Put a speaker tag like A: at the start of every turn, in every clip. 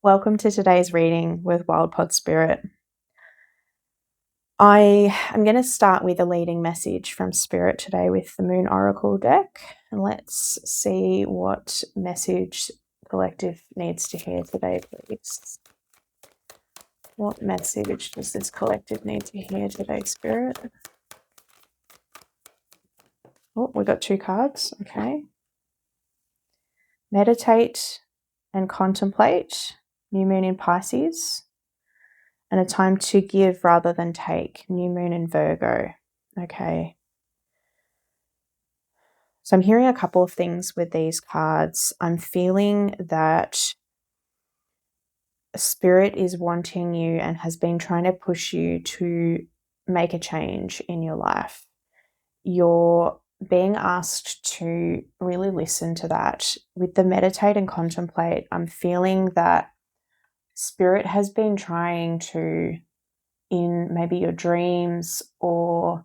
A: Welcome to today's reading with Wild Pod Spirit. I am going to start with a leading message from Spirit today with the Moon Oracle deck. And let's see what message the collective needs to hear today, please. What message does this collective need to hear today, Spirit? Oh, we got 2 cards. Okay. Meditate and contemplate. New Moon in Pisces. And a time to give rather than take. New Moon in Virgo. Okay. So I'm hearing a couple of things with these cards. I'm feeling that Spirit is wanting you and has been trying to push you to make a change in your life. You're being asked to really listen to that. With the meditate and contemplate, I'm feeling that Spirit has been trying to, in maybe your dreams or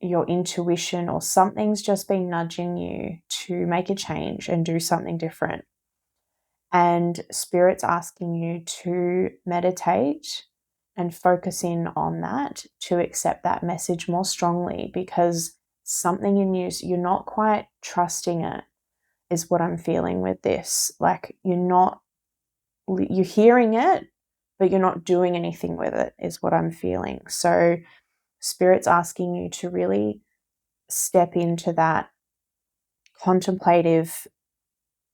A: your intuition or something's just been nudging you to make a change and do something different. And Spirit's asking you to meditate and focus in on that, to accept that message more strongly, because something in you, you're not quite trusting it, is what I'm feeling with this. Like you're hearing it, but you're not doing anything with it, is what I'm feeling. So Spirit's asking you to really step into that contemplative,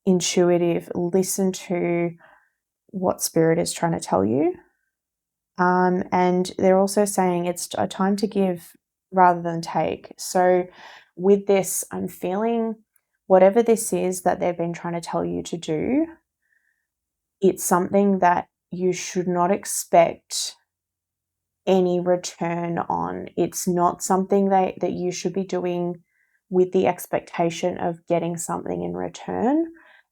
A: intuitive, listen to what Spirit is trying to tell you. And they're also saying it's a time to give rather than take. So with this, I'm feeling whatever this is that they've been trying to tell you to do, it's something that you should not expect any return on. It's not something that you should be doing with the expectation of getting something in return.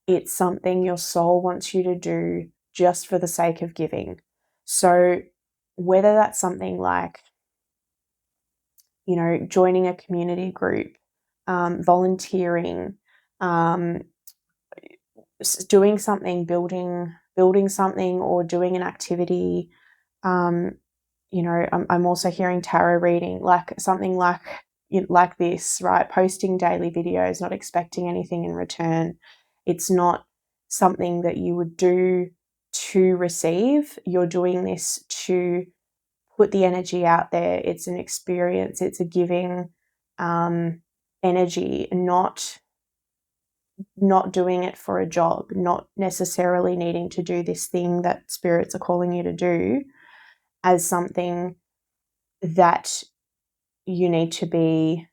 A: It's something your soul wants you to do just for the sake of giving. So whether that's something like, joining a community group, volunteering, doing something, building something, or doing an activity. I'm also hearing tarot reading, like something like this, right? Posting daily videos, not expecting anything in return. It's not something that you would do to receive. You're doing this to put the energy out there. It's an experience. It's a giving energy, not doing it for a job, not necessarily needing to do this thing that spirits are calling you to do as something that you need to be.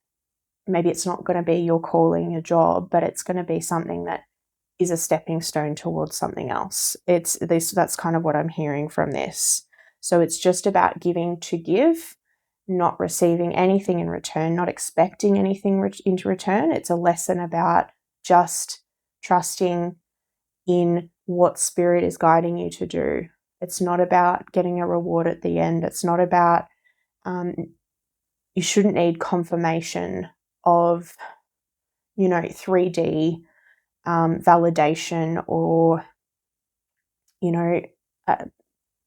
A: Maybe it's not going to be your calling, your job, but it's going to be something that is a stepping stone towards something else. That's kind of what I'm hearing from this. So it's just about giving to give, not receiving anything in return, not expecting anything into return. It's a lesson about just trusting in what Spirit is guiding you to do. It's not about getting a reward at the end. It's not about, you shouldn't need confirmation of, 3D validation or, uh,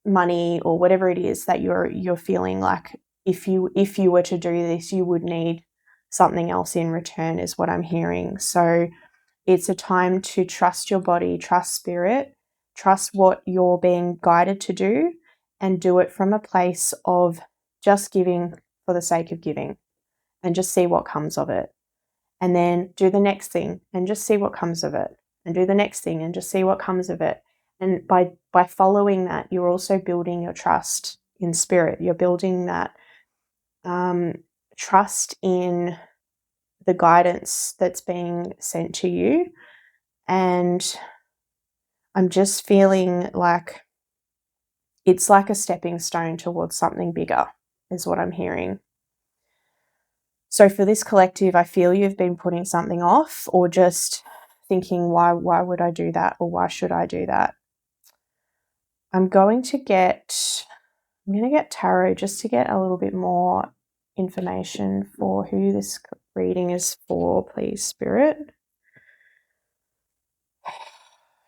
A: money or whatever it is that you're feeling like if you were to do this, you would need something else in return, is what I'm hearing. So it's a time to trust your body, trust Spirit, trust what you're being guided to do, and do it from a place of just giving for the sake of giving, and just see what comes of it. And then do the next thing and just see what comes of it, and do the next thing and just see what comes of it. And by following that, you're also building your trust in Spirit. You're building that trust in the guidance that's being sent to you. And I'm just feeling like it's like a stepping stone towards something bigger, is what I'm hearing. So for this collective, I feel you've been putting something off, or just thinking, why would I do that, or why should I do that? I'm going to get tarot just to get a little bit more information for who this reading is for, please, Spirit.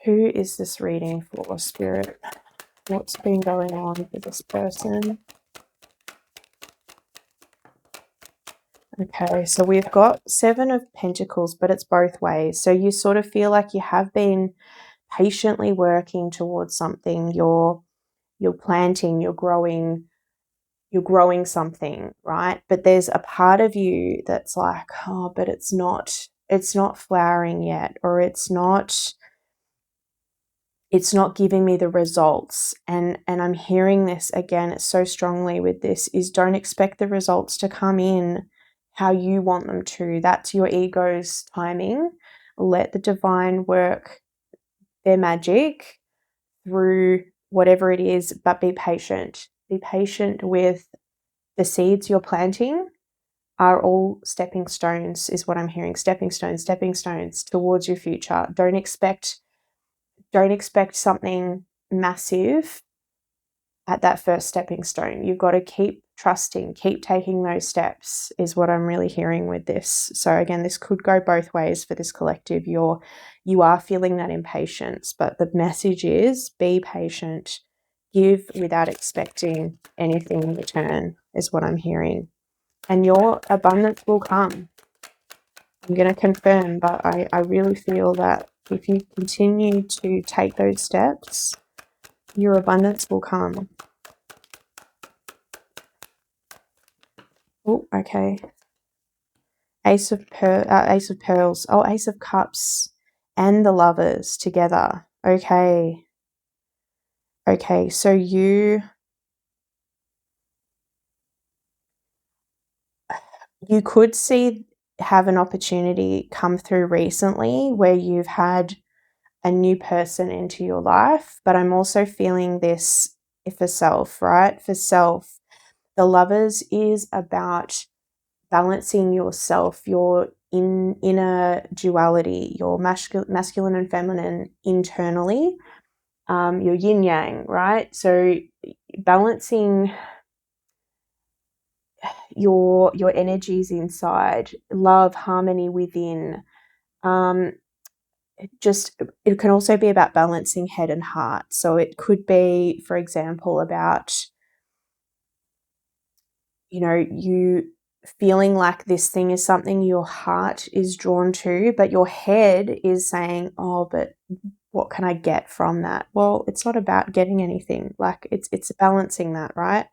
A: Who is this reading for, Spirit? What's been going on for this person? Okay, so we've got Seven of Pentacles, but it's both ways. So you sort of feel like you have been patiently working towards something. You're planting, you're growing something, right? But there's a part of you that's like, oh, but it's not flowering yet, or it's not giving me the results. And I'm hearing this again so strongly with this, is don't expect the results to come in how you want them to. That's your ego's timing. Let the divine work their magic through whatever it is, but be patient. Be patient with the seeds you're planting. Are all stepping stones, is what I'm hearing. Stepping stones towards your future. Don't expect something massive at that first stepping stone. You've got to keep trusting, keep taking those steps, is what I'm really hearing with this. So again, this could go both ways for this collective. You are feeling that impatience, but the message is be patient, give without expecting anything in return, is what I'm hearing. And your abundance will come. I'm going to confirm, but I really feel that if you continue to take those steps, your abundance will come. Oh, okay. Ace of Pearls. Oh, Ace of Cups and the Lovers together. Okay. Okay, so you could have an opportunity come through recently where you've had a new person into your life, but I'm also feeling this for self, right? For self, the Lovers is about balancing yourself, your inner duality, your masculine and feminine internally, your yin yang, right? So balancing your energies inside, love, harmony within. It can also be about balancing head and heart. So it could be, for example, about, you feeling like this thing is something your heart is drawn to, but your head is saying, oh, but what can I get from that? Well, it's not about getting anything. Like it's balancing that, right?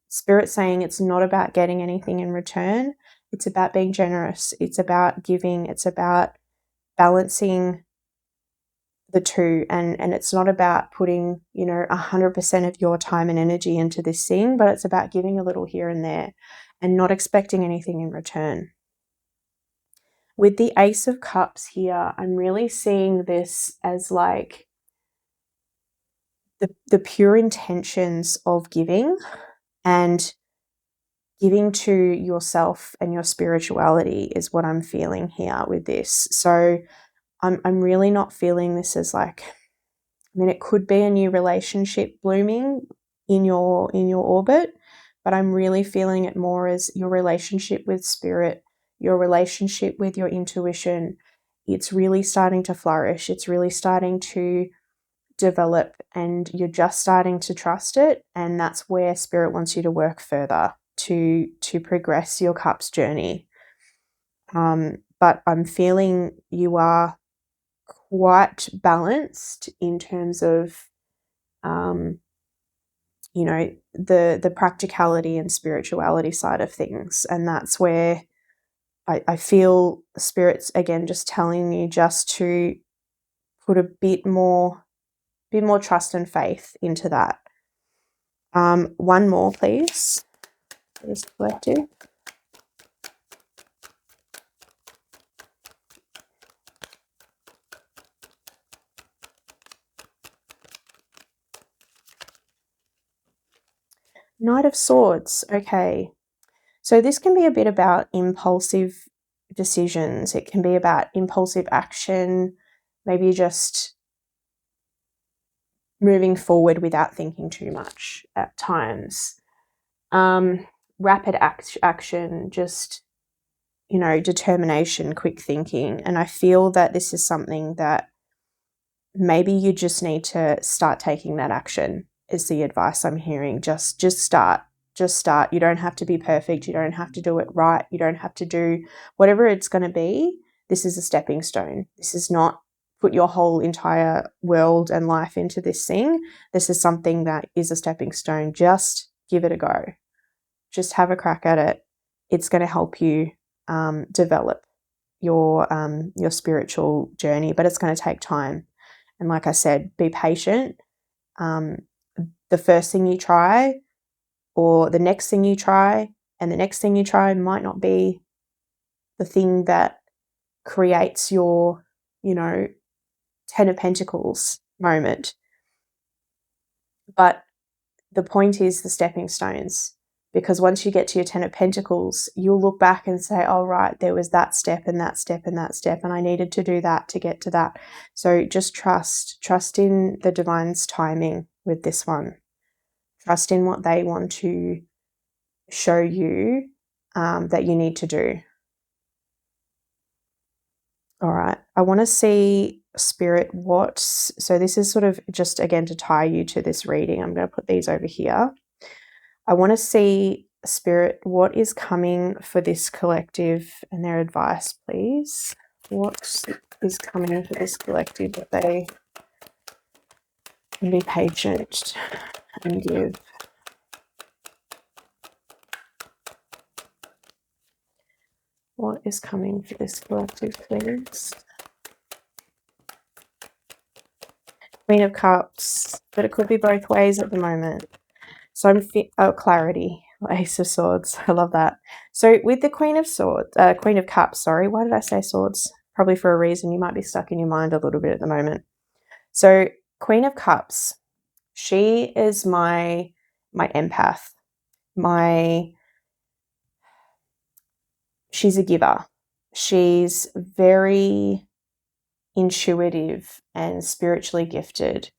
A: Spirit saying it's not about getting anything in return. It's about being generous. It's about giving. It's about balancing the two, and it's not about putting 100% of your time and energy into this thing, but it's about giving a little here and there and not expecting anything in return. With the Ace of Cups here, I'm really seeing this as like the pure intentions of giving, and giving to yourself and your spirituality is what I'm feeling here with this. So I'm really not feeling this as like, it could be a new relationship blooming in your orbit, but I'm really feeling it more as your relationship with spirit, your relationship with your intuition. It's really starting to flourish. It's really starting to develop, and you're just starting to trust it, and that's where spirit wants you to work further to progress your cups journey. But I'm feeling you are quite balanced in terms of the practicality and spirituality side of things, and that's where I feel spirits again just telling you just to put a bit more trust and faith into that. One more, please, for this collective. Knight of Swords. Okay. So this can be a bit about impulsive decisions. It can be about impulsive action, maybe just moving forward without thinking too much at times. Rapid action, just, determination, quick thinking. And I feel that this is something that maybe you just need to start taking that action, is the advice I'm hearing. Just start. Just start. You don't have to be perfect. You don't have to do it right. You don't have to do whatever it's going to be. This is a stepping stone. This is not put your whole entire world and life into this thing. This is something that is a stepping stone. Just give it a go. Just have a crack at it. It's going to help you develop your spiritual journey, but it's going to take time. And like I said, be patient. The first thing you try, or the next thing you try, and the next thing you try might not be the thing that creates your, 10 of Pentacles moment. But the point is the stepping stones, because once you get to your 10 of Pentacles, you'll look back and say, oh, right, there was that step and that step and that step, and I needed to do that to get to that. So just trust in the divine's timing with this one. Trust in what they want to show you that you need to do. All right. I want to see, Spirit, so this is sort of just, again, to tie you to this reading. I'm going to put these over here. I want to see, Spirit, what is coming for this collective and their advice, please. What is coming for this collective that they can be patient and give? What is coming for this collective, please? Queen of Cups, but it could be both ways at the moment. So I'm clarity, Ace of Swords. I love that. So with the Queen of Cups, sorry, why did I say Swords? Probably for a reason. You might be stuck in your mind a little bit at the moment. So Queen of Cups, she is my empath. She's a giver. She's very intuitive and spiritually gifted.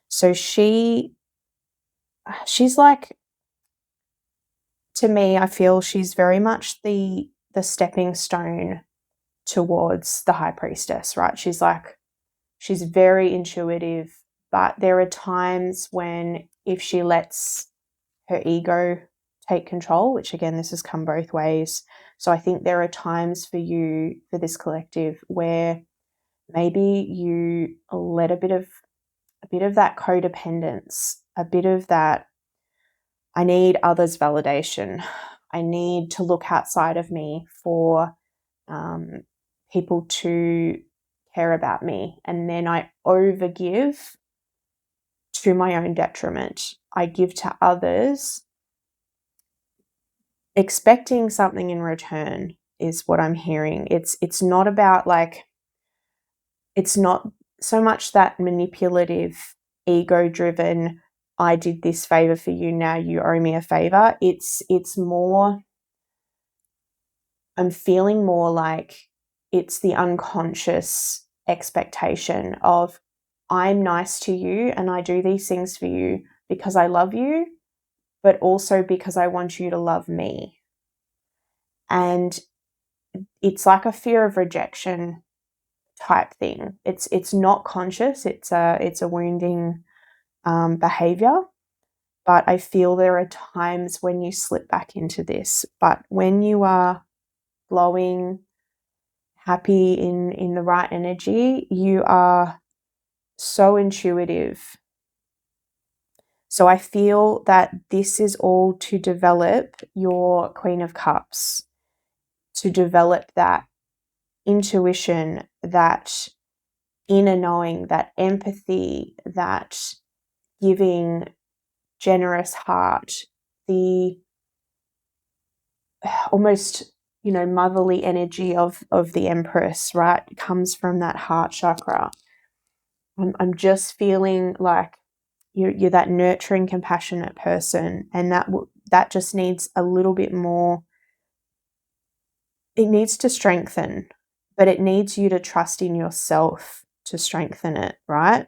A: So she's like, to me, I feel she's very much the stepping stone towards the High Priestess, right? She's very intuitive, but there are times when if she lets her ego take control, which again, this has come both ways. So I think there are times for this collective, where maybe you let a bit of that codependence, a bit of that, I need others' validation. I need to look outside of me for people to care about me. And then I overgive to my own detriment. I give to others expecting something in return, is what I'm hearing. It's not about, like, it's not so much that manipulative, ego-driven, I did this favor for you, now you owe me a favor. It's more, I'm feeling more like it's the unconscious expectation of, I'm nice to you and I do these things for you because I love you, but also because I want you to love me. And it's like a fear of rejection type thing. It's not conscious. It's a wounding behavior. But I feel there are times when you slip back into this. But when you are glowing, happy, in the right energy, you are so intuitive. So I feel that this is all to develop your Queen of Cups, to develop that intuition, that inner knowing, that empathy, that giving, generous heart, the almost, motherly energy of the Empress, right? It comes from that heart chakra. I'm just feeling like you're that nurturing, compassionate person, and that just needs a little bit more. It needs to strengthen, but it needs you to trust in yourself to strengthen it, right?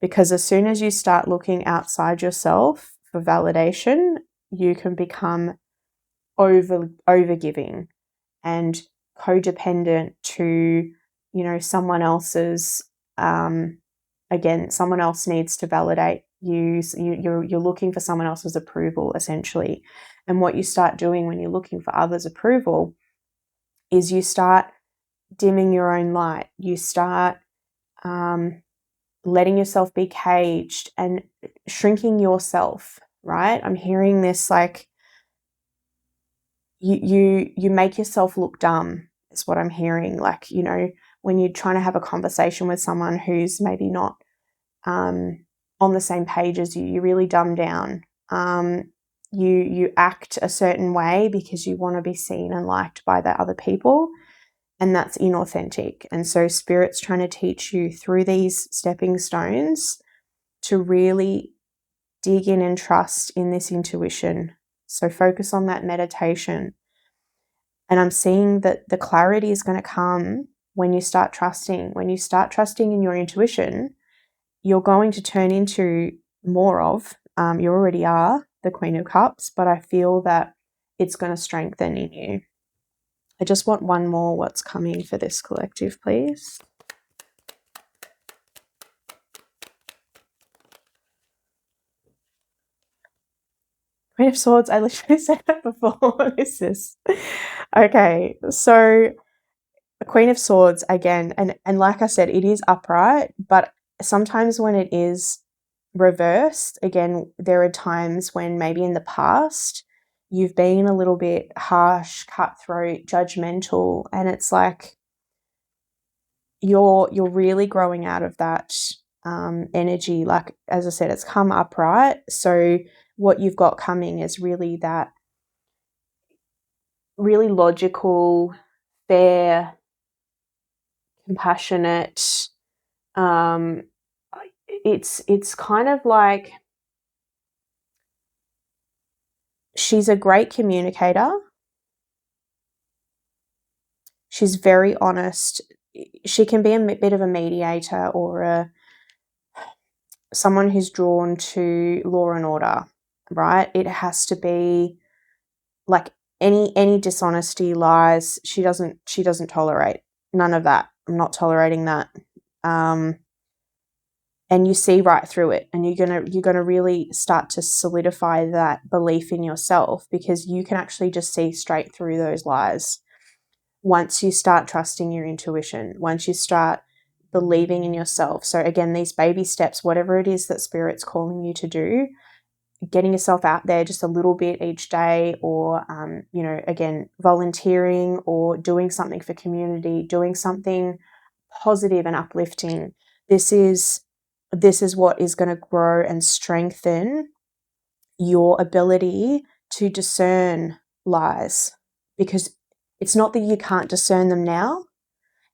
A: Because as soon as you start looking outside yourself for validation, you can become overgiving and codependent to, someone else's again, someone else needs to validate you. You're looking for someone else's approval, essentially. And what you start doing when you're looking for others' approval is you start dimming your own light. You start letting yourself be caged and shrinking yourself, right? I'm hearing this like you make yourself look dumb is what I'm hearing. Like, when you're trying to have a conversation with someone who's maybe not on the same page as you, you really dumb down. You act a certain way because you want to be seen and liked by the other people, and that's inauthentic. And so Spirit's trying to teach you through these stepping stones to really dig in and trust in this intuition. So focus on that meditation. And I'm seeing that the clarity is going to come when you start trusting. When you start trusting in your intuition, you're going to turn into more of, you already are the Queen of Cups, but I feel that it's going to strengthen in you. I just want one more what's coming for this collective, please. Queen of Swords, I literally said that before. What is this? Okay, so the Queen of Swords, again, and like I said, it is upright, but sometimes when it is reversed, again, there are times when maybe in the past you've been a little bit harsh, cutthroat, judgmental, and it's like you're really growing out of that energy. Like, as I said, it's come upright. So what you've got coming is really that really logical, fair, compassionate. It's kind of like she's a great communicator. She's very honest. She can be a bit of a mediator or someone who's drawn to law and order, right? It has to be like any dishonesty, lies. She doesn't tolerate none of that. I'm not tolerating that. And you see right through it, and you're gonna really start to solidify that belief in yourself, because you can actually just see straight through those lies once you start trusting your intuition, once you start believing in yourself. So again, these baby steps, whatever it is that Spirit's calling you to do, getting yourself out there just a little bit each day, or again, volunteering or doing something for community, doing something positive and uplifting. This is what is going to grow and strengthen your ability to discern lies, because it's not that you can't discern them now,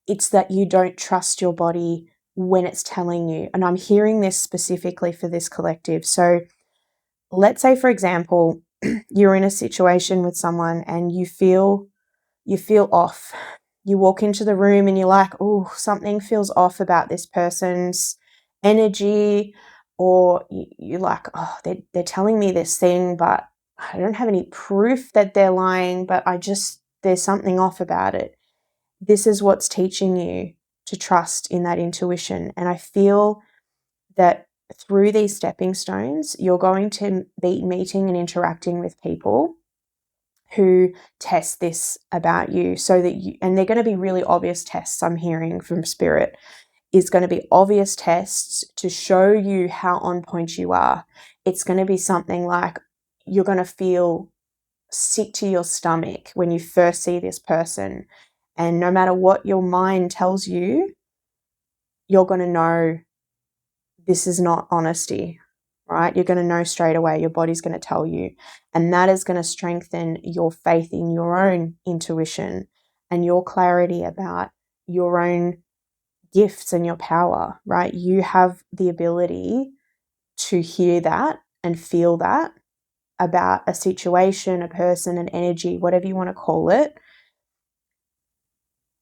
A: it's that you don't trust your body when it's telling you. And I'm hearing this specifically for this collective. So let's say, for example, you're in a situation with someone and you feel off. You walk into the room and you're like, oh, something feels off about this person's energy, or you're like, oh, they're telling me this thing, but I don't have any proof that they're lying, but there's something off about it. This is what's teaching you to trust in that intuition. And I feel that through these stepping stones, you're going to be meeting and interacting with people who test this about you, so that and they're going to be really obvious tests. I'm hearing from Spirit is going to be obvious tests to show you how on point you are. It's going to be something like you're going to feel sick to your stomach when you first see this person, and no matter what your mind tells you, you're going to know this is not honesty, right? You're going to know straight away. Your body's going to tell you. And that is going to strengthen your faith in your own intuition and your clarity about your own gifts and your power, right? You have the ability to hear that and feel that about a situation, a person, an energy, whatever you want to call it.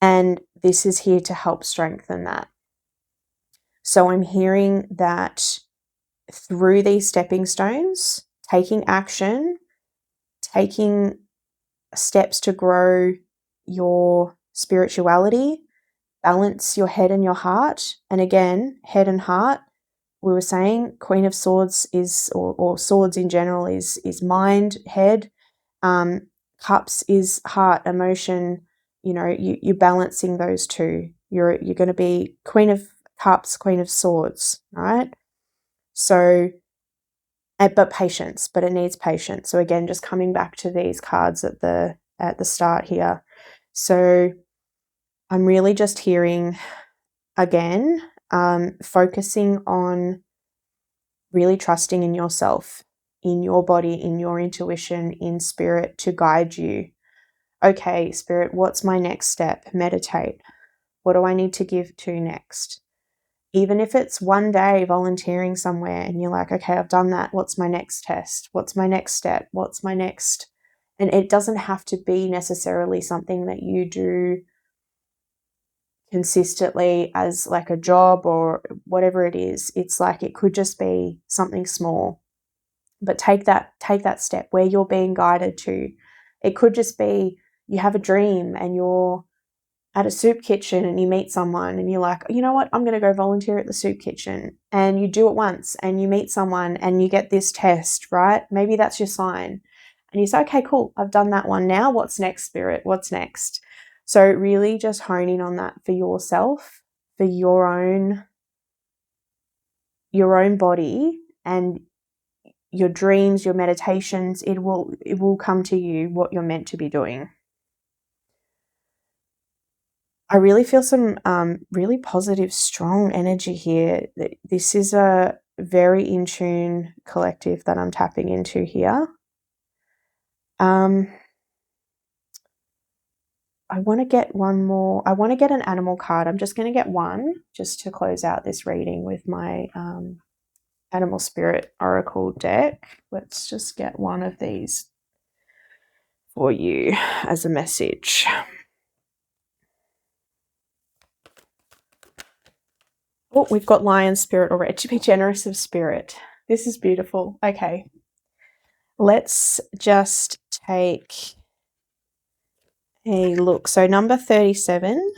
A: And this is here to help strengthen that. So I'm hearing that through these stepping stones, taking action, taking steps to grow your spirituality, balance your head and your heart. And again, head and heart, we were saying Queen of Swords is, or swords in general, is mind, head. Cups is heart, emotion. You're balancing those two. You're going to be Queen of Cups, Queen of Swords, right? So, but patience, but it needs patience. So again, just coming back to these cards at the start here. So I'm really just hearing again, focusing on really trusting in yourself, in your body, in your intuition, in spirit to guide you. Okay, spirit, what's my next step? Meditate. What do I need to give to next? Even if it's one day volunteering somewhere and you're like, okay, I've done that. What's my next test? What's my next step? What's my next? And it doesn't have to be necessarily something that you do consistently as like a job or whatever it is. It's like it could just be something small. But take that step where you're being guided to. It could just be you have a dream and you're at a soup kitchen and you meet someone and you're like, you know what, I'm going to go volunteer at the soup kitchen. And you do it once and you meet someone and you get this test, right? Maybe that's your sign. And you say, okay, cool, I've done that one. Now what's next, spirit? What's next? So really just honing on that for yourself, for your own body and your dreams, your meditations. It will come to you what you're meant to be doing. I really feel some really positive, strong energy here. This is a very in tune collective that I'm tapping into here. I want to get one more. I want to get an animal card. I'm just going to get one just to close out this reading with my Animal Spirit Oracle deck. Let's just get one of these for you as a message. Oh, we've got Lion Spirit already. To be generous of spirit. This is beautiful. Okay. Let's just take a look. So number 37,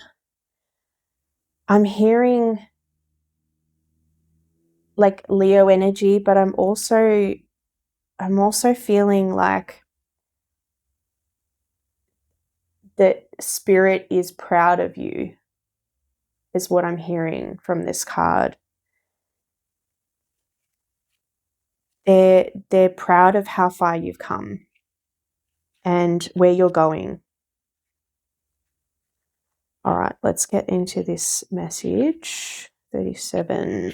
A: I'm hearing like Leo energy, but I'm also feeling like that spirit is proud of you, is what I'm hearing from this card. They're proud of how far you've come and where you're going. All right, let's get into this message. 37,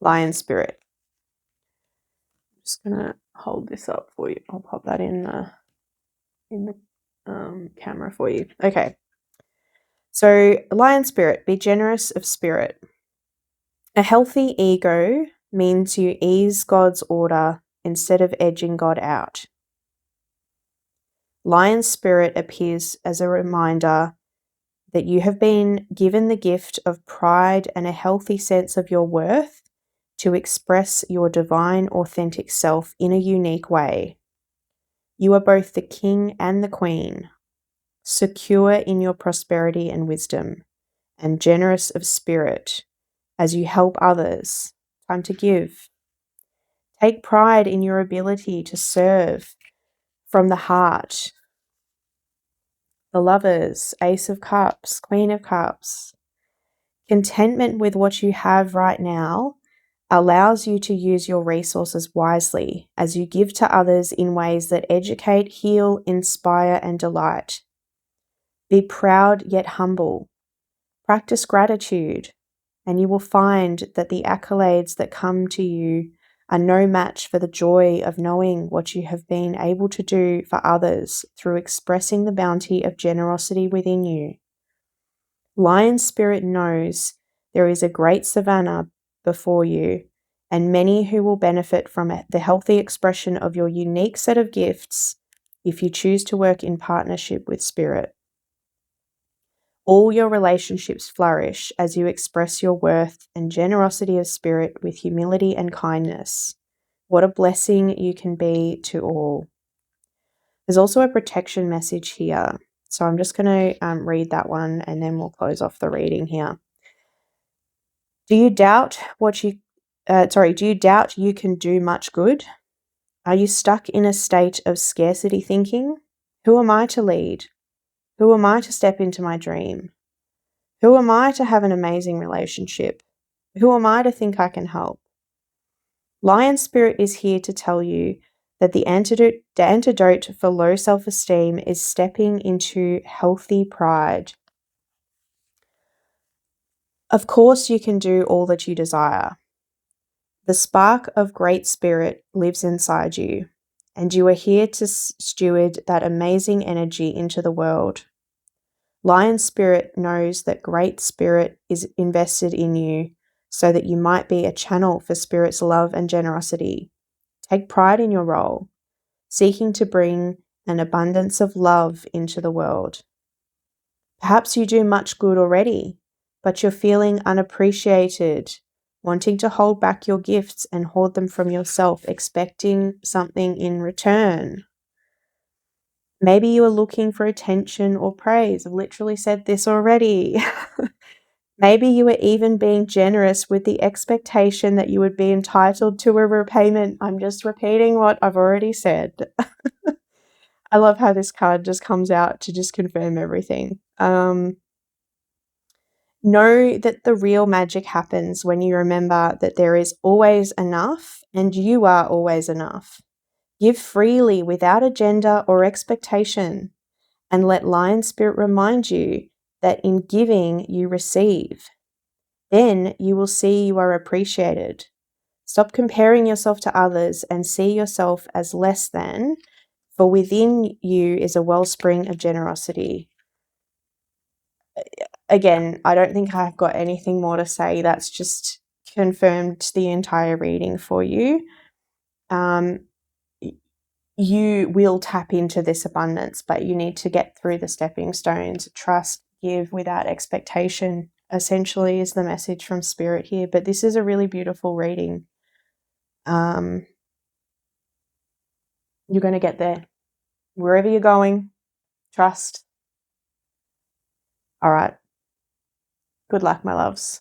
A: Lion Spirit. I'm just gonna hold this up for you. I'll pop that in the camera for you. Okay. So, Lion Spirit, be generous of spirit. A healthy ego means you ease God's order instead of edging God out. Lion Spirit appears as a reminder that you have been given the gift of pride and a healthy sense of your worth to express your divine, authentic self in a unique way. You are both the king and the queen, secure in your prosperity and wisdom, and generous of spirit as you help others. Time to give. Take pride in your ability to serve from the heart. The Lovers, Ace of Cups, Queen of Cups. Contentment with what you have right now allows you to use your resources wisely as you give to others in ways that educate, heal, inspire, and delight. Be proud yet humble. Practice gratitude, and you will find that the accolades that come to you are no match for the joy of knowing what you have been able to do for others through expressing the bounty of generosity within you. Lion Spirit knows there is a great savannah before you, and many who will benefit from the healthy expression of your unique set of gifts if you choose to work in partnership with Spirit. All your relationships flourish as you express your worth and generosity of spirit with humility and kindness. What a blessing you can be to all. There's also a protection message here. So I'm just going to read that one and then we'll close off the reading here. Do you doubt do you doubt you can do much good? Are you stuck in a state of scarcity thinking? Who am I to lead? Who am I to step into my dream? Who am I to have an amazing relationship? Who am I to think I can help? Lion Spirit is here to tell you that the antidote for low self-esteem is stepping into healthy pride. Of course, you can do all that you desire. The spark of Great Spirit lives inside you, and you are here to steward that amazing energy into the world. Lion Spirit knows that Great Spirit is invested in you so that you might be a channel for Spirit's love and generosity. Take pride in your role, seeking to bring an abundance of love into the world. Perhaps you do much good already, but you're feeling unappreciated, wanting to hold back your gifts and hoard them from yourself, expecting something in return. Maybe you are looking for attention or praise. I've literally said this already. Maybe you are even being generous with the expectation that you would be entitled to a repayment. I'm just repeating what I've already said. I love how this card just comes out to just confirm everything. Know that the real magic happens when you remember that there is always enough and you are always enough. Give freely without agenda or expectation, and let Lion Spirit remind you that in giving you receive. Then you will see you are appreciated. Stop comparing yourself to others and see yourself as less than, for within you is a wellspring of generosity. Again, I don't think I've got anything more to say. That's just confirmed the entire reading for you. You will tap into this abundance, but you need to get through the stepping stones. Trust, give without expectation, essentially, is the message from Spirit here. But this is a really beautiful reading. You're going to get there. Wherever you're going, trust. All right. Good luck, my loves.